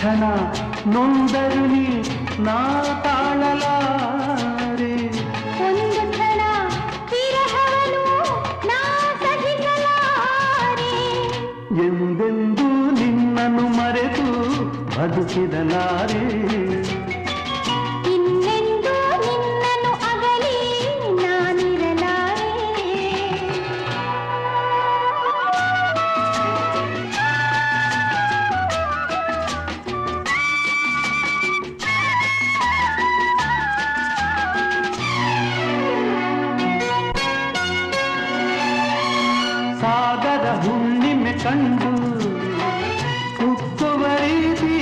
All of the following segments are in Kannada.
ಕ್ಷಣ ನೊಂದರು ನೀ ನಾ ತಾಳಲಾರೆ. ಒಂದು ಕ್ಷಣ ವಿರಹವನು ನಾ ಸಹಿಸಲಾರೆ. ಎಂದೆಂದೂ ನಿನ್ನನ್ನು ಮರೆತು ಬದುಕಿದಲಾರೆ. ಇನ್ನೆಂದೂ ನಿನ್ನನ್ನು ಅಗಲಿ ನಾನಿರಲಾರೆ. ಸಾಗರ ಹುಣ್ಣಿಮೆ ಕಂಡು ಉಕ್ಕುವ ರೀತಿ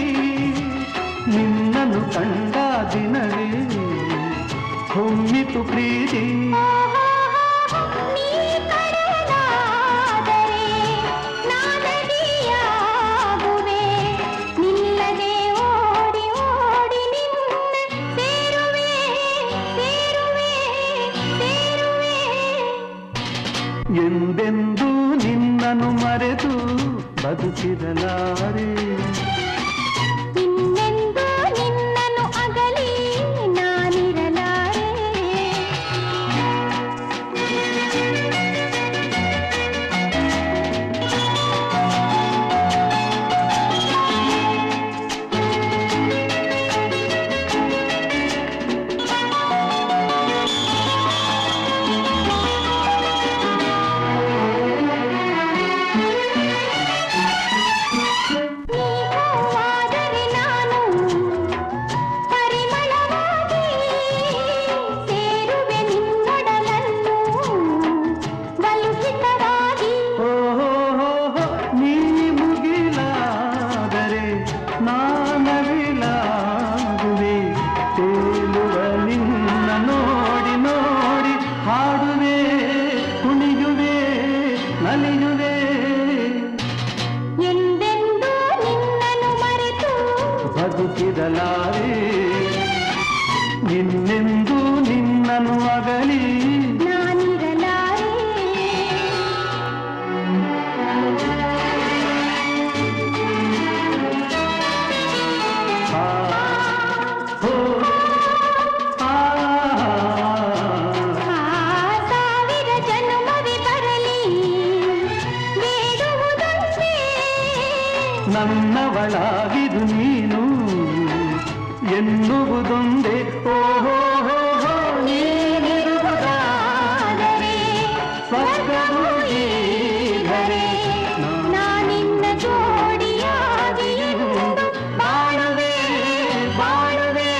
ನಿನ್ನನ್ನು ಕಂಡ ದಿನವೇ ಹೊಮ್ಮಿತು ಪ್ರೀತಿ. ನೀ ಕಡಲಾದರೆ ನಾನದಿಯಾಗುವೆ. ನಿಲ್ಲದೆ ಓಡಿ ಓಡಿ ನಿನ್ನ ಸೇರುವೆ ಸೇರುವೆ ಸೇರುವೆ. ಎಂದೆಂದೂ ನಿನ್ನನ್ನು ಮರೆತು ಬದುಕಿದಲಾರೆ. ಇನ್ನೆಂದೂ ನಿನ್ನನ್ನು ಅಗಲಿ ನಾನಿರಲಾರೆ. ನೀವಾದರೆ ನಾನು ಪರಿಮಳವಾಗಿ ಸೇರುವೆ ನಿನ್ನೊಡಲನ್ನು ಬಲುಹಿತವಾಗಿ. ಓಹೋ ನೀ ಮುಗಿಲಾದರೆ ನಾನವಿಲಾಗುವೆ. ತೇಲುವ ನಿನ್ನ ನೋಡಿ ನೋಡಿ ಹಾಡುವೆ ಕುಣಿಯುವೆ ನಲಿಯುವೆ. ಎಂದೆಂದೂ ನಿನ್ನನ್ನು ಮರೆತು ಬದುಕಿದಲಾರೆ. ಇನ್ನೆಂದೂ ನಿನ್ನನ್ನು ಅಗಲಿ ನಾನಿರಲಾರೆ. ಆ, ಹೋ, ಆ. ಆ ಸಾವಿರ ಜನ್ಮವೇ ಬರಲಿ ಬೇಡುವುದೊಂದೇ. ನನ್ನವಳಾಗಿದು ನೀನು ಎನ್ನುವುದೊಂದೇ. ಓಹೋ ನೀನಿರುವುದಾದರೆ ಸ್ವರ್ಗವು ಈಗಲೇ. ನಾನಿನ್ನ ಜೋಡಿಯಾಗಿ ಎಂದು ಬಾಳುವೆ ಬಾಳುವೆ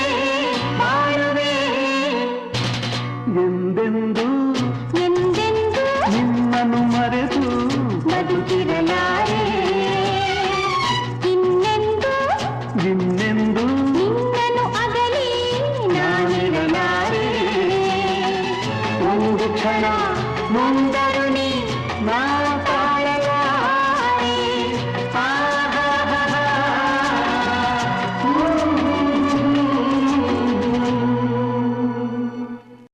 ಬಾಳುವೆ. ಎಂದೆಂದೂ ಎಂದೆಂದೂ ನಿನ್ನನ್ನು ಮರೆತು ಬದುಕಿರಲಾರೆ. ಇನ್ನೆಂದೂ ಇನ್ನೆಂದೂ ನಿನ್ನನ್ನು ಅಗಲಿ ನಾನಿರಲಾರೆ. ಒಂದು ಕ್ಷಣ ನೊಂದರು ನೀ ನಾ